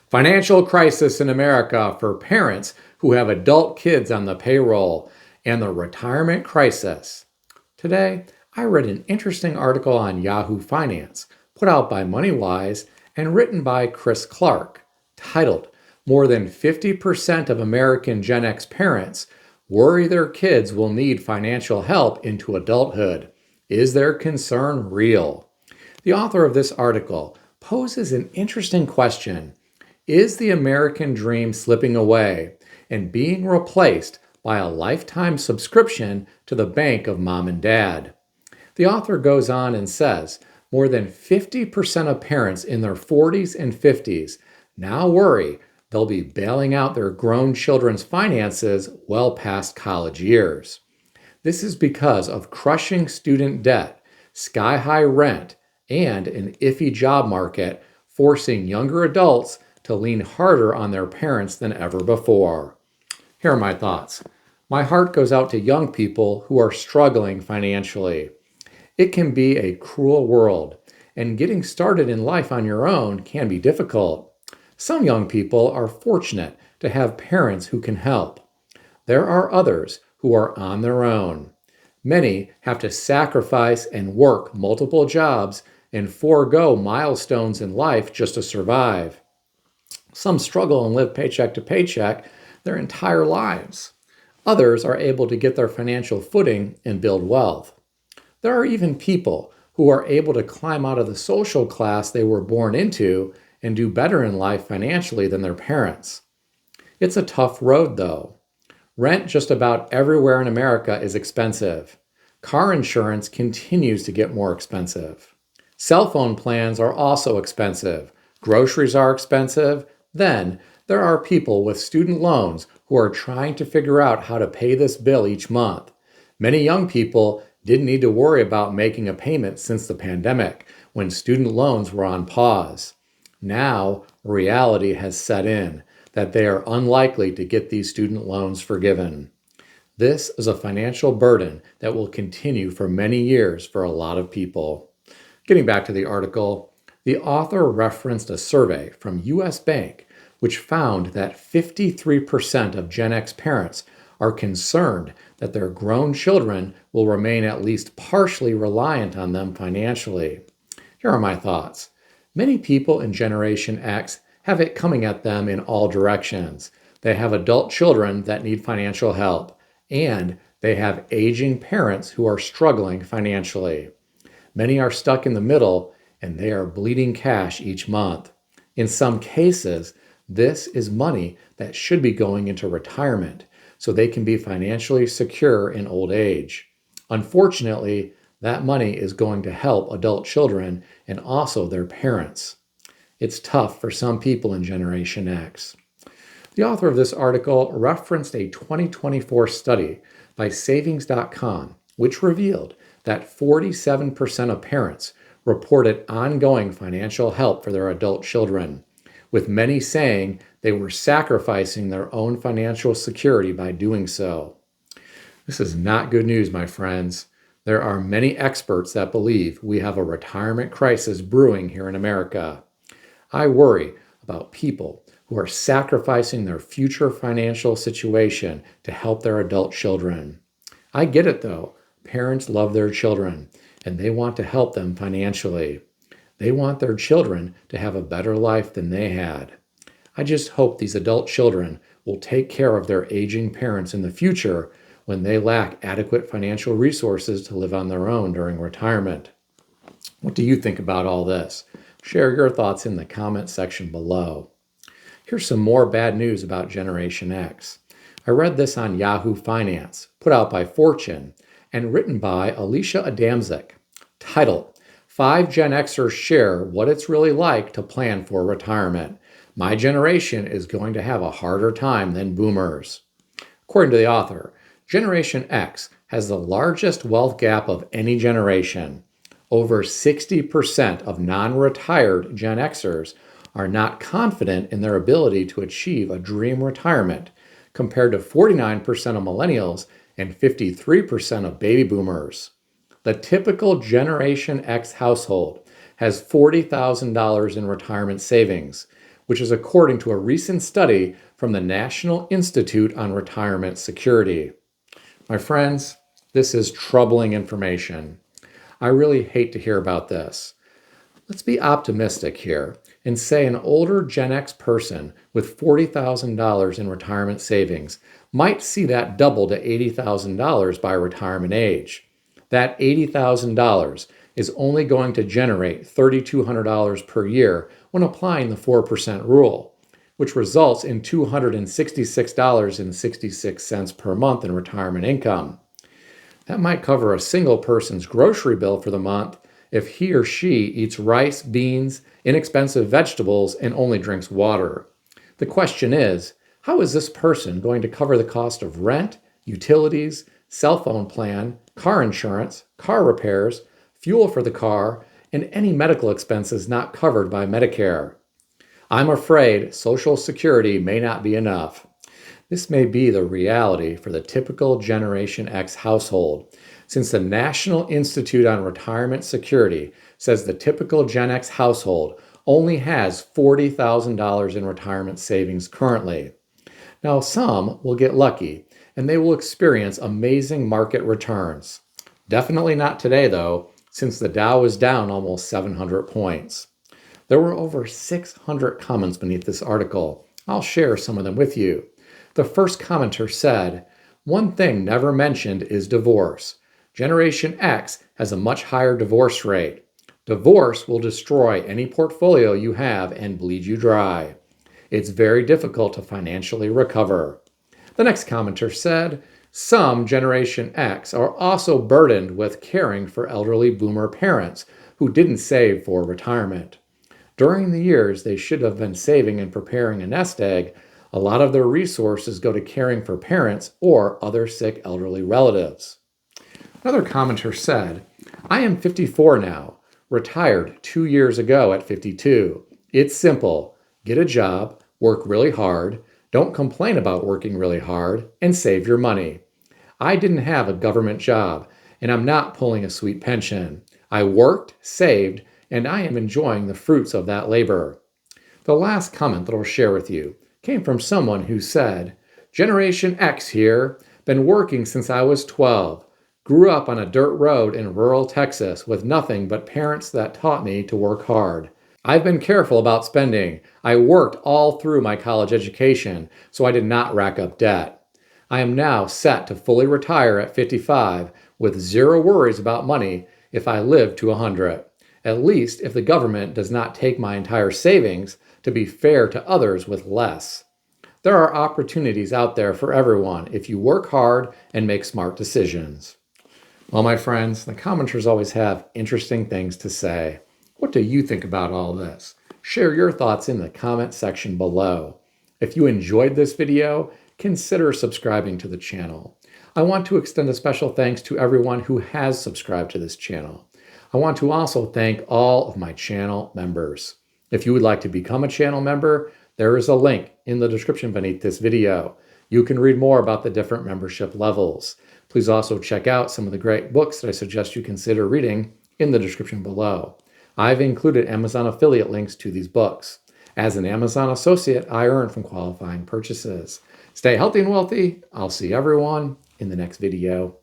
Financial crisis in America for parents who have adult kids on the payroll and the retirement crisis. Today, I read an interesting article on Yahoo Finance put out by MoneyWise and written by Chris Clark, titled More than 50% of American Gen X parents worry their kids will need financial help into adulthood. Is their concern real? The author of this article poses an interesting question. Is the American dream slipping away and being replaced by a lifetime subscription to the bank of mom and dad? The author goes on and says more than 50% of parents in their 40s and 50s now worry they'll be bailing out their grown children's finances well past college years. This is because of crushing student debt, sky-high rent, and an iffy job market forcing younger adults to lean harder on their parents than ever before. Here are my thoughts. My heart goes out to young people who are struggling financially. It can be a cruel world, and getting started in life on your own can be difficult. Some young people are fortunate to have parents who can help. There are others who are on their own. Many have to sacrifice and work multiple jobs and forego milestones in life just to survive. Some struggle and live paycheck to paycheck their entire lives. Others are able to get their financial footing and build wealth. There are even people who are able to climb out of the social class they were born into and do better in life financially than their parents. It's a tough road, though. Rent just about everywhere in America is expensive. Car insurance continues to get more expensive. Cell phone plans are also expensive. Groceries are expensive. Then, there are people with student loans who are trying to figure out how to pay this bill each month. Many young people didn't need to worry about making a payment since the pandemic, when student loans were on pause. Now, reality has set in that they are unlikely to get these student loans forgiven. This is a financial burden that will continue for many years for a lot of people. Getting back to the article, the author referenced a survey from U.S. Bank which found that 53% of Gen X parents are concerned that their grown children will remain at least partially reliant on them financially. Here are my thoughts. Many people in Generation X have it coming at them in all directions. They have adult children that need financial help, and they have aging parents who are struggling financially. Many are stuck in the middle, and they are bleeding cash each month. In some cases, this is money that should be going into retirement so they can be financially secure in old age. Unfortunately, that money is going to help adult children and also their parents. It's tough for some people in Generation X. The author of this article referenced a 2024 study by Savings.com, which revealed that 47% of parents reported ongoing financial help for their adult children, with many saying they were sacrificing their own financial security by doing so. This is not good news, my friends. There are many experts that believe we have a retirement crisis brewing here in America. I worry about people who are sacrificing their future financial situation to help their adult children. I get it though. Parents love their children and they want to help them financially. They want their children to have a better life than they had. I just hope these adult children will take care of their aging parents in the future when they lack adequate financial resources to live on their own during retirement. What do you think about all this? Share your thoughts in the comment section below. Here's some more bad news about Generation X. I read this on Yahoo Finance, put out by Fortune, and written by Alicia Adamczyk, titled 5 Gen Xers Share What It's Really Like to Plan for Retirement. My generation is going to have a harder time than boomers. According to the author, Generation X has the largest wealth gap of any generation. Over 60% of non-retired Gen Xers are not confident in their ability to achieve a dream retirement, compared to 49% of millennials and 53% of baby boomers. The typical Generation X household has $40,000 in retirement savings, which is according to a recent study from the National Institute on Retirement Security. My friends, this is troubling information. I really hate to hear about this. Let's be optimistic here and say an older Gen X person with $40,000 in retirement savings might see that double to $80,000 by retirement age. That $80,000 is only going to generate $3,200 per year when applying the 4% rule, which results in $266.66 per month in retirement income. That might cover a single person's grocery bill for the month if he or she eats rice, beans, inexpensive vegetables, and only drinks water. The question is, how is this person going to cover the cost of rent, utilities, cell phone plan, car insurance, car repairs, fuel for the car, and any medical expenses not covered by Medicare? I'm afraid Social Security may not be enough. This may be the reality for the typical Generation X household, since the National Institute on Retirement Security says the typical Gen X household only has $40,000 in retirement savings currently. Now, some will get lucky, and they will experience amazing market returns. Definitely not today, though, since the Dow is down almost 700 points. There were over 600 comments beneath this article. I'll share some of them with you. The first commenter said, "One thing never mentioned is divorce. Generation X has a much higher divorce rate. Divorce will destroy any portfolio you have and bleed you dry. It's very difficult to financially recover." The next commenter said, "Some Generation X are also burdened with caring for elderly boomer parents who didn't save for retirement. During the years they should have been saving and preparing a nest egg, a lot of their resources go to caring for parents or other sick elderly relatives." Another commenter said, "I am 54 now, retired 2 years ago at 52. It's simple. Get a job, work really hard, don't complain about working really hard, and save your money. I didn't have a government job, and I'm not pulling a sweet pension. I worked, saved, and I am enjoying the fruits of that labor." The last comment that I'll share with you came from someone who said, "Generation X here, been working since I was 12. Grew up on a dirt road in rural Texas with nothing but parents that taught me to work hard. I've been careful about spending. I worked all through my college education, so I did not rack up debt. I am now set to fully retire at 55 with zero worries about money if I live to 100. At least if the government does not take my entire savings to be fair to others with less. There are opportunities out there for everyone if you work hard and make smart decisions." Well, my friends, the commenters always have interesting things to say. What do you think about all this? Share your thoughts in the comment section below. If you enjoyed this video, consider subscribing to the channel. I want to extend a special thanks to everyone who has subscribed to this channel. I want to also thank all of my channel members. If you would like to become a channel member, there is a link in the description beneath this video. You can read more about the different membership levels. Please also check out some of the great books that I suggest you consider reading in the description below. I've included Amazon affiliate links to these books. As an Amazon associate, I earn from qualifying purchases. Stay healthy and wealthy. I'll see everyone in the next video.